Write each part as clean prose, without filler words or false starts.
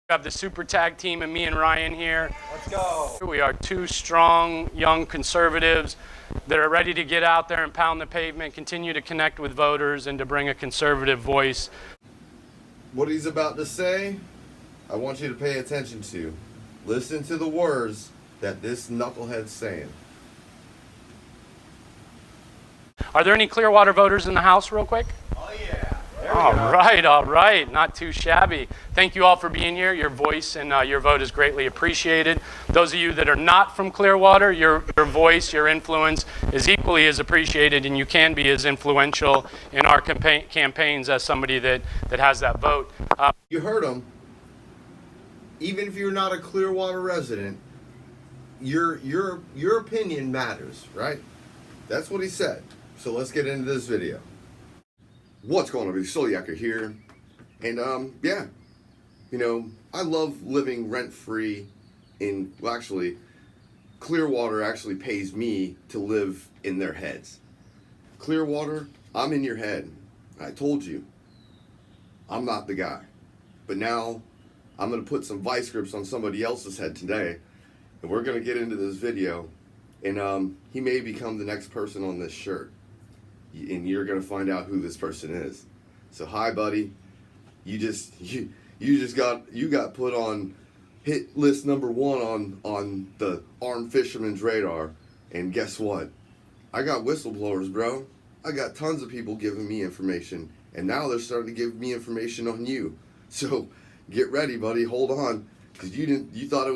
We have the super tag team and me and Ryan here. Let's go. We are two strong, young conservatives that are ready to get out there and pound the pavement, continue to connect with voters, and to bring a conservative voice. What he's about to say, I want you to pay attention to. Listen to the words that this knucklehead's saying. Are there any Clearwater voters in the House real quick? Oh yeah. All right. Not too shabby. Thank you all for being here. Your voice and your vote is greatly appreciated. Those of you that are not from Clearwater, your voice, your influence is equally as appreciated, and you can be as influential in our campaigns as somebody that has that vote. You heard him. Even if you're not a Clearwater resident, your opinion matters, right? That's what he said. So let's get into this video. What's going on, everybody? Soloyaker here. And yeah, you know, I love living rent-free in, well, actually, Clearwater actually pays me to live in their heads. Clearwater, I'm in your head. I told you, I'm not the guy. But now, I'm going to put some vice grips on somebody else's head today, and we're going to get into this video, and he may become the next person on this shirt. And you're gonna find out who this person is. So hi, buddy. You got put on hit list number 1 on the armed fisherman's radar. And guess what? I got whistleblowers, bro. I got tons of people giving me information, and now they're starting to give me information on you. So get ready, buddy. Hold on, because you thought it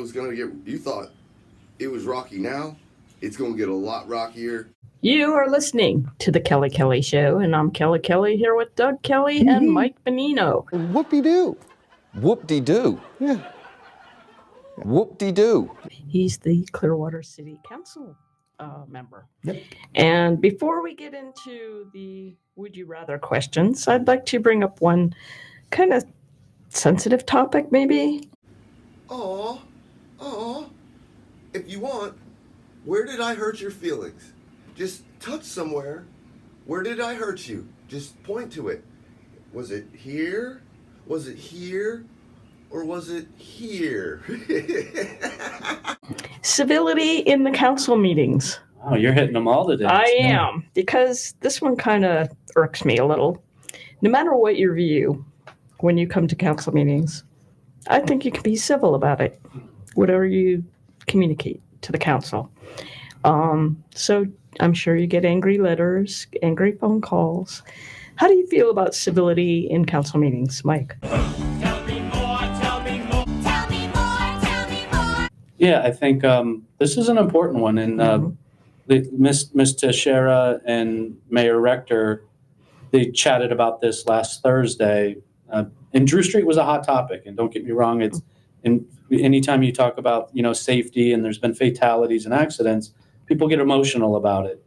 was rocky. Now it's gonna get a lot rockier. You are listening to The Kelly Kelly Show, and I'm Kelly Kelly here with Doug Kelly and Mike.Mannino. Whoop-de-doo. Whoop-de-doo. Yeah. Whoop-de-doo. He's the Clearwater City Council member. Yep. And before we get into the would you rather questions, I'd like to bring up one kind of sensitive topic, maybe. Aw. If you want, where did I hurt your feelings? Just touch somewhere. Where did I hurt you? Just point to it. Was it here? Was it here? Or was it here? Civility in the council meetings. Oh, you're hitting them all today. I am, because this one kind of irks me a little. No matter what your view, when you come to council meetings, I think you can be civil about it, whatever you communicate to the council. So I'm sure you get angry letters, angry phone calls. How do you feel about civility in council meetings, Mike? Tell me more, tell me more, tell me more, tell me more. Yeah, I think this is an important one. And Ms. Teixeira and Mayor.Rector, they chatted about this last Thursday. And Drew Street was a hot topic. And don't get me wrong, it's anytime you talk about, safety and there's been fatalities and accidents, people get emotional about it.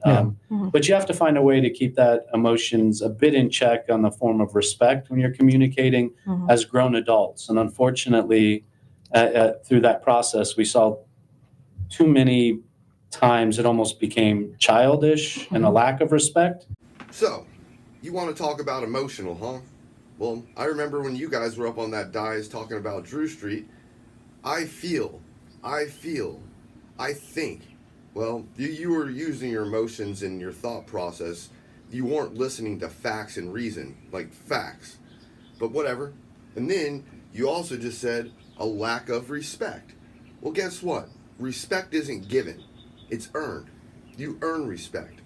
But you have to find a way to keep that emotions a bit in check on the form of respect when you're communicating as grown adults. And unfortunately, through that process, we saw too many times it almost became childish and a lack of respect. So, you want to talk about emotional, huh? Well, I remember when you guys were up on that dais talking about Drew Street. I think. Well, you were using your emotions and your thought process. You weren't listening to facts and reason, like facts. But whatever. And then you also just said a lack of respect. Well, guess what? Respect isn't given. It's earned. You earn respect.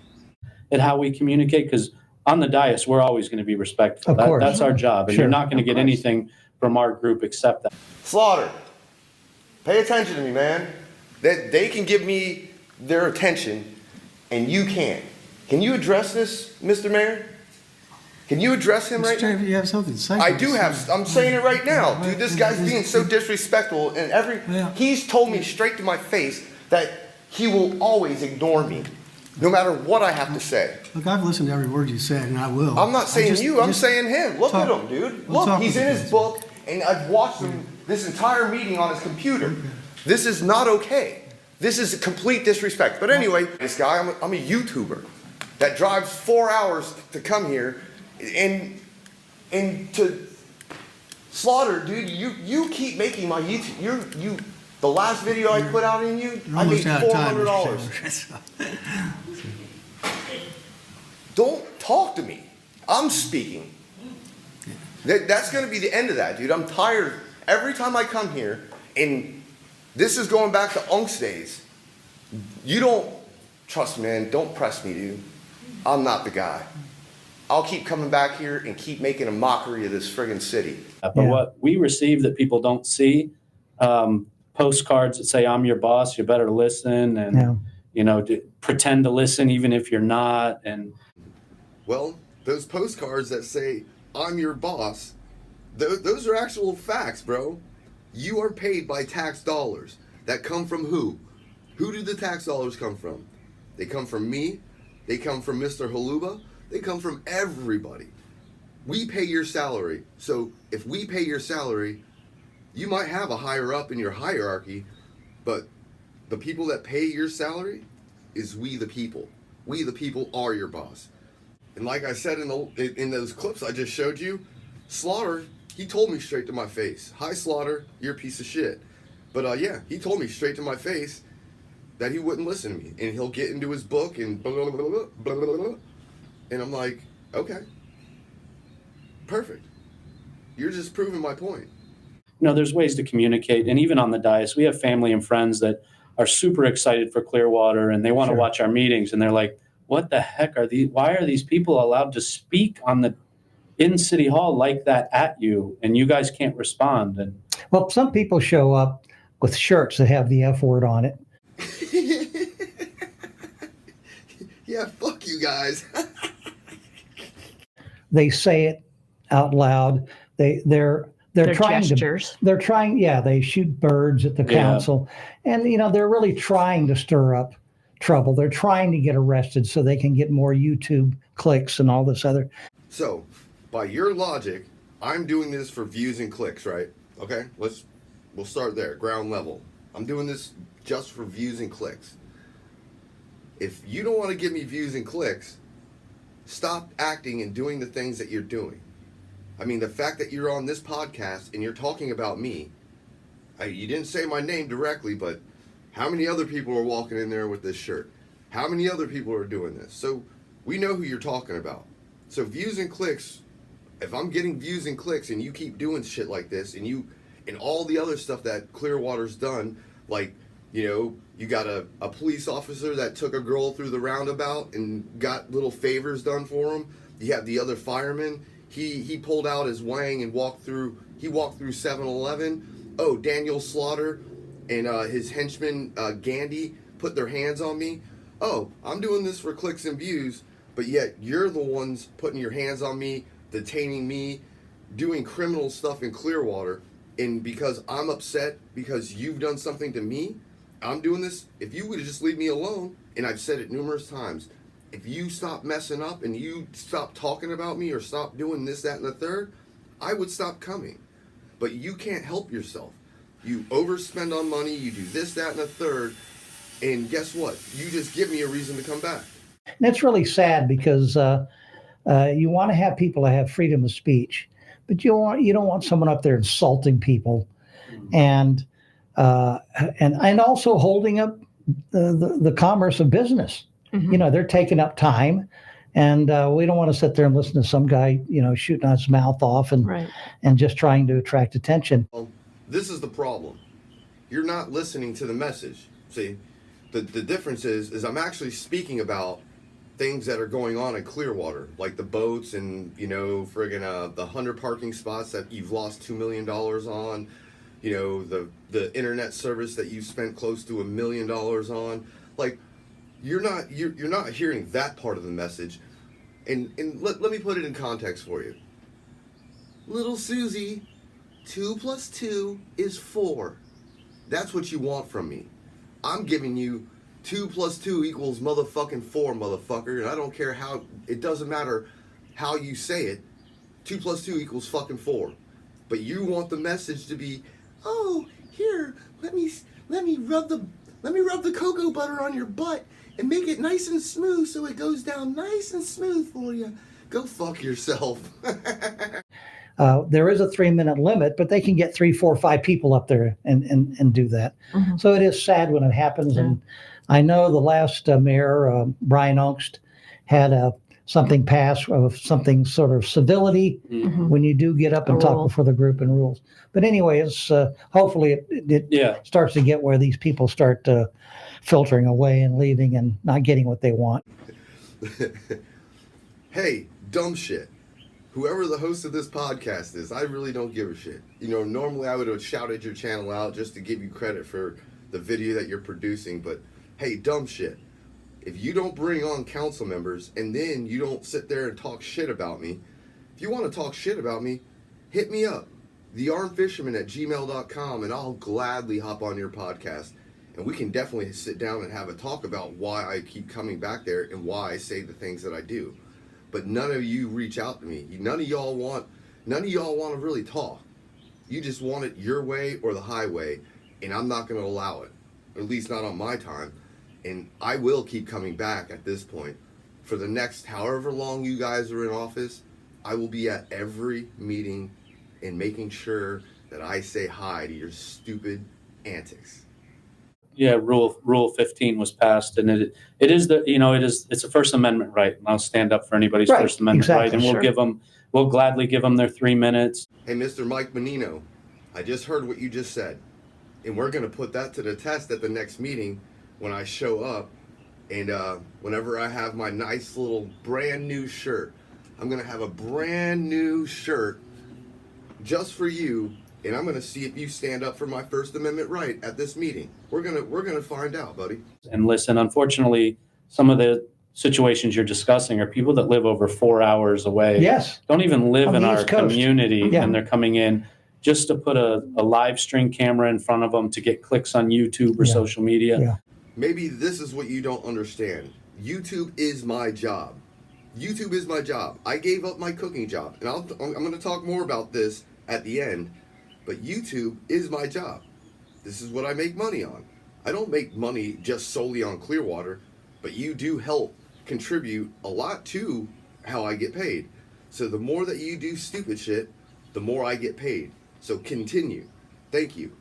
And how we communicate, because on the dais, we're always going to be respectful. Of course. That's our job. And Sure. you're not going to get anything from our group except that. Slaughter, pay attention to me, man. They can give me their attention, and you can't. Can you address this, Mr. Mayor? Can you address him right now? You have something to say. I do have. I'm saying it right now, dude. This guy's being so disrespectful, and he's told me straight to my face that he will always ignore me, no matter what I have to say. Look, I've listened to every word you said, and I will. I'm not saying you. I'm saying him. Look at him, dude. Look, he's in his book, and I've watched him this entire meeting on his computer. This is not okay. This is a complete disrespect. But anyway, this guy, I'm a YouTuber that drives 4 hours to come here and to Slaughter, dude, you keep making my YouTube. The last video I put out in you, You're I made almost out of time, $400. Mr. Taylor. Don't talk to me. I'm speaking. That's going to be the end of that, dude. I'm tired. Every time I come here, and this is going back to Unk's days, you don't, trust me, man, don't press me, dude. I'm not the guy. I'll keep coming back here and keep making a mockery of this friggin' city. But what we receive that people don't see, postcards that say, I'm your boss, you better listen, and, pretend to listen even if you're not. And Well, those postcards that say, I'm your boss, those are actual facts, bro. You are paid by tax dollars that come from who? Who do the tax dollars come from? They come from me. They come from Mr. Haluba. They come from everybody. We pay your salary. So if we pay your salary, you might have a higher up in your hierarchy, but the people that pay your salary is we the people. We the people are your boss. And like I said in those clips I just showed you, Slaughter, he told me straight to my face, hi Slaughter, you're a piece of shit. But yeah, he told me straight to my face that he wouldn't listen to me. And he'll get into his book and blah, blah, blah, blah, blah, blah, blah. And I'm like, okay, perfect. You're just proving my point. there's ways to communicate. And even on the dais, we have family and friends that are super excited for Clearwater, and they want to watch our meetings, and they're like, what the heck are these? Why are these people allowed to speak in City Hall like that at you, and you guys can't respond? And Well, some people show up with shirts that have the F word on it. Yeah, fuck you guys. They say it out loud. They're trying gestures. They're trying. Yeah, they shoot birds at the council, and they're really trying to stir up trouble. They're trying to get arrested so they can get more YouTube clicks and all this other. So, by your logic, I'm doing this for views and clicks, right? Okay, we'll start there, ground level. I'm doing this just for views and clicks. If you don't want to give me views and clicks, stop acting and doing the things that you're doing. I mean, the fact that you're on this podcast and you're talking about me, you didn't say my name directly, but how many other people are walking in there with this shirt? How many other people are doing this? So we know who you're talking about. So views and clicks, if I'm getting views and clicks and you keep doing shit like this and all the other stuff that Clearwater's done, like, you got a police officer that took a girl through the roundabout and got little favors done for him. You have the other fireman. He pulled out his wang and walked through 7-Eleven. Oh, Daniel.Slaughter and his henchman Gandhi put their hands on me. Oh, I'm doing this for clicks and views, but yet you're the ones putting your hands on me, detaining me, doing criminal stuff in Clearwater. And because I'm upset because you've done something to me, I'm doing this. If you would just leave me alone, and I've said it numerous times, if you stop messing up and you stop talking about me or stop doing this, that, and the third, I would stop coming. But you can't help yourself. You overspend on money, you do this, that, and the third, and guess what? You just give me a reason to come back. And it's really sad because you want to have people to have freedom of speech, but you don't want someone up there insulting people, and also holding up the commerce of business. Mm-hmm. They're taking up time, and we don't want to sit there and listen to some guy, shooting his mouth off and just trying to attract attention. Well, this is the problem. You're not listening to the message. See, the difference is I'm actually speaking about things that are going on in Clearwater, like the boats and, friggin' the 100 parking spots that you've lost $2 million on, the internet service that you spent close to $1 million on. Like, you're not hearing that part of the message. And let me put it in context for you. Little Susie, 2 + 2 is 4. That's what you want from me. I'm giving you 2 + 2 equals motherfucking 4, motherfucker. And I don't care how, it doesn't matter how you say it. 2 + 2 equals fucking 4. But you want the message to be, oh, here, let me rub the cocoa butter on your butt and make it nice and smooth so it goes down nice and smooth for you. Go fuck yourself. There is a 3-minute limit, but they can get 3, 4, 5 people up there and do that. So it is sad when it happens. And I know the last mayor, Brian Ongst, had something pass of something sort of civility when you do get up and talk before the group and rules. But anyway, it's hopefully it starts to get where these people start filtering away and leaving and not getting what they want. Hey, dumb shit. Whoever the host of this podcast is, I really don't give a shit. You know, normally I would have shouted your channel out just to give you credit for the video that you're producing, but hey, dumb shit. If you don't bring on council members and then you don't sit there and talk shit about me, if you want to talk shit about me, hit me up. thearmfisherman@gmail.com, and I'll gladly hop on your podcast. And we can definitely sit down and have a talk about why I keep coming back there and why I say the things that I do. But none of you reach out to me. None of y'all want to really talk. You just want it your way or the highway, and I'm not going to allow it. At least not on my time. And I will keep coming back at this point. For the next however long you guys are in office, I will be at every meeting and making sure that I say hi to your stupid antics. Yeah, Rule 15 was passed, and it is it's a First Amendment right. And I'll stand up for anybody's First Amendment right, and we'll gladly give them their 3 minutes. Hey, Mr. Mike.Mannino, I just heard what you just said, and we're going to put that to the test at the next meeting when I show up, and whenever I have my nice little brand new shirt. I'm going to have a brand new shirt just for you. And I'm going to see if you stand up for my First Amendment right at this meeting. We're going to find out, buddy. And listen, unfortunately, some of the situations you're discussing are people that live over 4 hours away. Yes. Don't even live On in the our East Coast. community, Yeah. and they're coming in just to put a live stream camera in front of them to get clicks on YouTube or social media. Yeah. Maybe this is what you don't understand. YouTube is my job. YouTube is my job. I gave up my cooking job. And I'm going to talk more about this at the end. But YouTube is my job. This is what I make money on. I don't make money just solely on Clearwater, but you do help contribute a lot to how I get paid. So the more that you do stupid shit, the more I get paid. So continue. Thank you.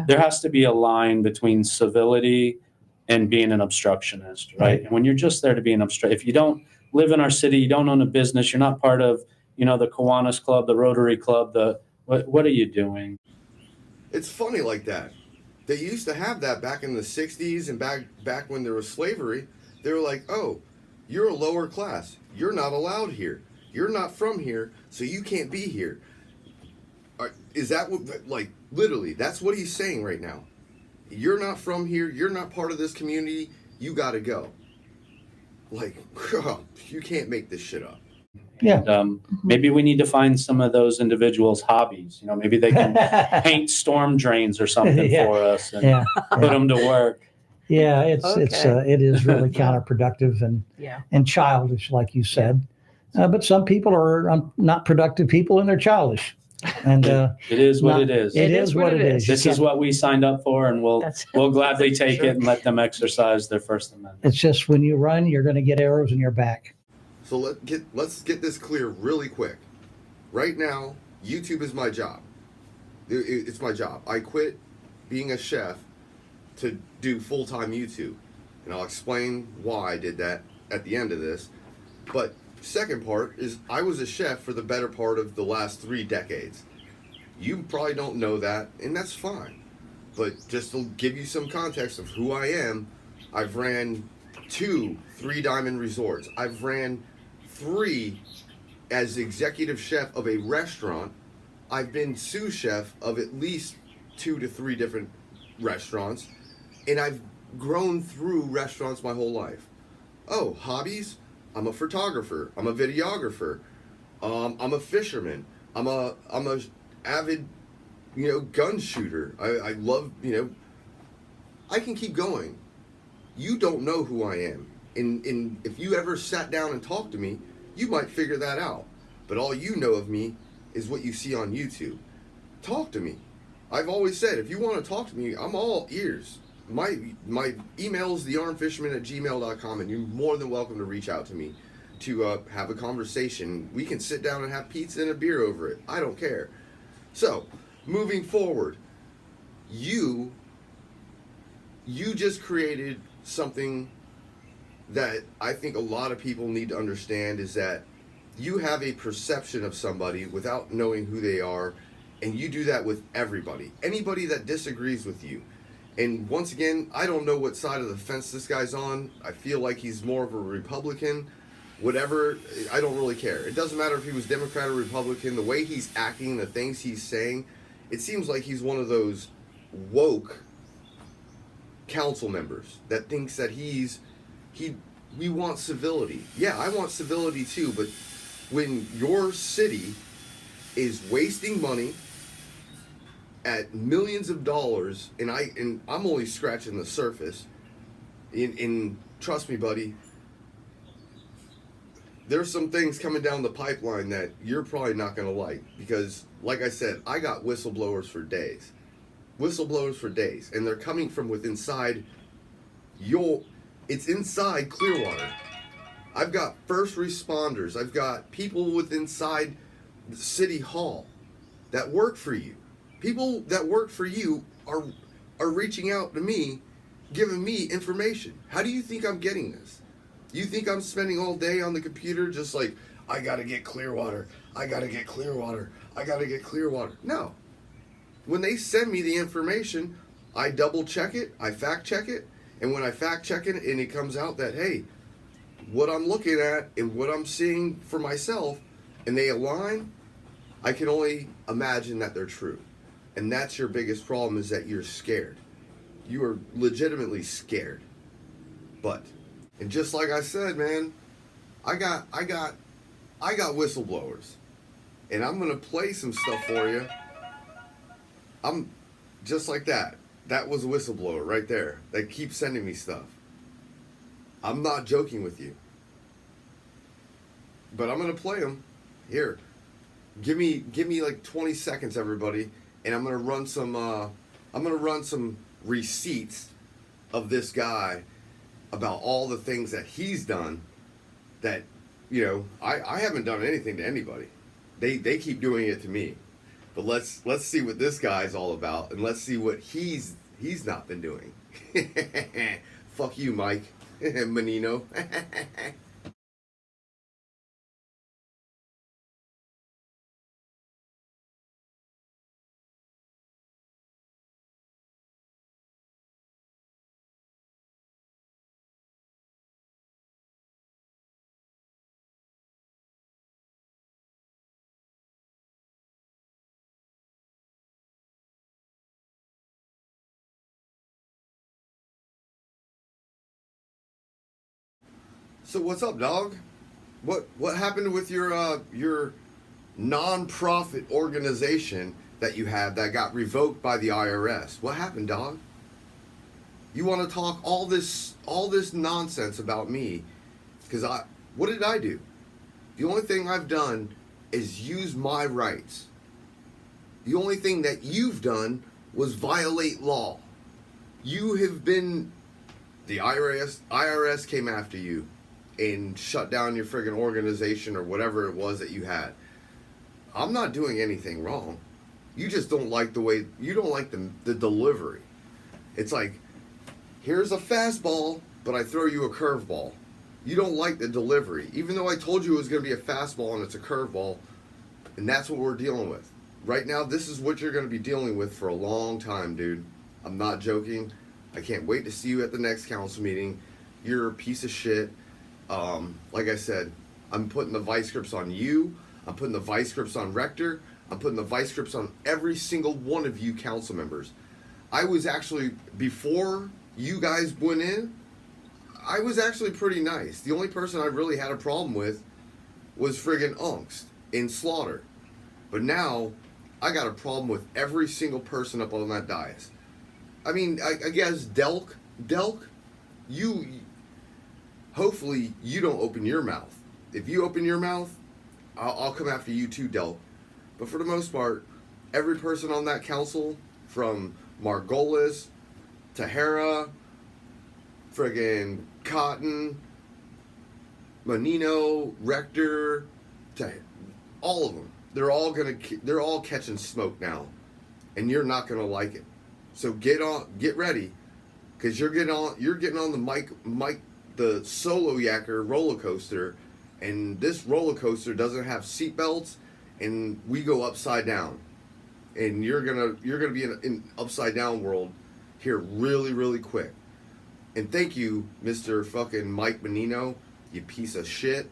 There has to be a line between civility and being an obstructionist, right? And when you're just there to be an if you don't live in our city, you don't own a business, you're not part of, the Kiwanis Club, the Rotary Club, what are you doing? It's funny like that. They used to have that back in the 60s and back when there was slavery. They were like, oh, you're a lower class. You're not allowed here. You're not from here, so you can't be here. Is that what, literally, that's what he's saying right now. You're not from here. You're not part of this community. You got to go. You can't make this shit up. Yeah. And, maybe we need to find some of those individuals' hobbies. Maybe they can paint storm drains or something for us and put them to work. Yeah, it is really counterproductive and childish, like you said. But some people are not productive people and they're childish. And it is what it is. It is what it is. This is what we signed up for, and we'll gladly take it and let them exercise their First Amendment. It's just when you run, you're going to get arrows in your back. So let's get this clear really quick. Right now, YouTube is my job. It's my job. I quit being a chef to do full-time YouTube. And I'll explain why I did that at the end of this. But second part is I was a chef for the better part of the last 3 decades. You probably don't know that, and that's fine. But just to give you some context of who I am, I've ran 2 3-diamond resorts. I've ran 3 as executive chef of a restaurant. I've been sous chef of at least 2 to 3 different restaurants, and I've grown through restaurants my whole life. Oh, hobbies? I'm a photographer. I'm a videographer. I'm a fisherman. I'm a avid, gun shooter. I love, I can keep going. You don't know who I am. And if you ever sat down and talked to me, you might figure that out. But all you know of me is what you see on YouTube. Talk to me. I've always said, if you want to talk to me, I'm all ears. My email is thearmfisherman@gmail.com, and you're more than welcome to reach out to me. to have a conversation. We can sit down and have pizza and a beer over it. I don't care. So, moving forward, you just created something that I think a lot of people need to understand, is that you have a perception of somebody without knowing who they are, and you do that with everybody. Anybody that disagrees with you. And once again, I don't know what side of the fence this guy's on. I feel like he's more of a Republican. Whatever, I don't really care. It doesn't matter if he was Democrat or Republican. The way he's acting, the things he's saying, it seems like he's one of those woke council members that thinks that we want civility. Yeah, I want civility too, but when your city is wasting money at millions of dollars, and I'm only scratching the surface, in trust me, buddy, there's some things coming down the pipeline that you're probably not going to like, because like I said, I got whistleblowers for days, and they're coming from within inside it's inside Clearwater. I've got first responders, I've got people within inside the city hall that work for you. People that work for you are reaching out to me, giving me information. How do you think I'm getting this? You think I'm spending all day on the computer just like, I gotta get Clearwater, I gotta get Clearwater, I gotta get Clearwater? No. When they send me the information, I double check it, I fact check it, and when I fact check it and it comes out that, hey, what I'm looking at and what I'm seeing for myself, and they align, I can only imagine that they're true. And that's your biggest problem, is that you're scared. You are legitimately scared. And just like I said, man, I got whistleblowers, and I'm gonna play some stuff for you. I'm just like that. That was a whistleblower right there. They keep sending me stuff. I'm not joking with you, but I'm gonna play them. Here, give me like 20 seconds, everybody, and I'm gonna run some receipts of this guy about all the things that he's done that, I haven't done anything to anybody. They keep doing it to me. But let's see what this guy's all about, and let's see what he's not been doing. Fuck you, Mike. Mannino. So what's up, dog? What happened with your non-profit organization that you had that got revoked by the IRS? What happened, dog? You want to talk all this nonsense about me? Because what did I do? The only thing I've done is use my rights. The only thing that you've done was violate law. You have been, the IRS came after you and shut down your friggin' organization or whatever it was that you had. I'm not doing anything wrong. You just don't like the delivery. It's like, here's a fastball, but I throw you a curveball. You don't like the delivery. Even though I told you it was going to be a fastball and it's a curveball, and that's what we're dealing with. Right now, this is what you're going to be dealing with for a long time, dude. I'm not joking. I can't wait to see you at the next council meeting. You're a piece of shit. Like I said, I'm putting the vice grips on you. I'm putting the vice grips on Rector. I'm putting the vice grips on every single one of you council members. I was actually, before you guys went in, I was actually pretty nice. The only person I really had a problem with was friggin' Angst and Slaughter. But now, I got a problem with every single person up on that dais. I mean, I guess Delk, you, hopefully you don't open your mouth. If you open your mouth, I'll come after you too, Delk. But for the most part, every person on that council, from Margolis, Teixeira, friggin' Cotton, Mannino, Rector, to all of them. They're all catching smoke now, and you're not gonna like it. So get ready, because you're getting on the soloyaker roller coaster, and this roller coaster doesn't have seatbelts, and we go upside down, and you're gonna be in an upside down world here really, really quick. And thank you, Mr. fucking Mike Mannino, you piece of shit.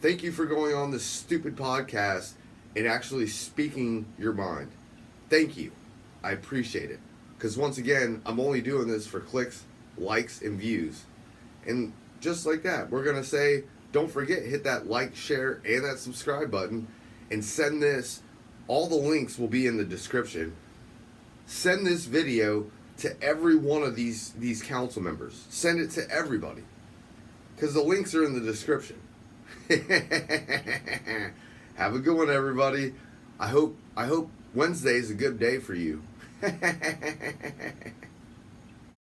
Thank you for going on this stupid podcast and actually speaking your mind. Thank you. I appreciate it. Because once again, I'm only doing this for clicks, likes, and views. And just like that, we're going to say, don't forget, hit that like, share, and that subscribe button. And send this, all the links will be in the description. Send this video to every one of these council members. Send it to everybody. Because the links are in the description. Have a good one, everybody. I hope Wednesday is a good day for you.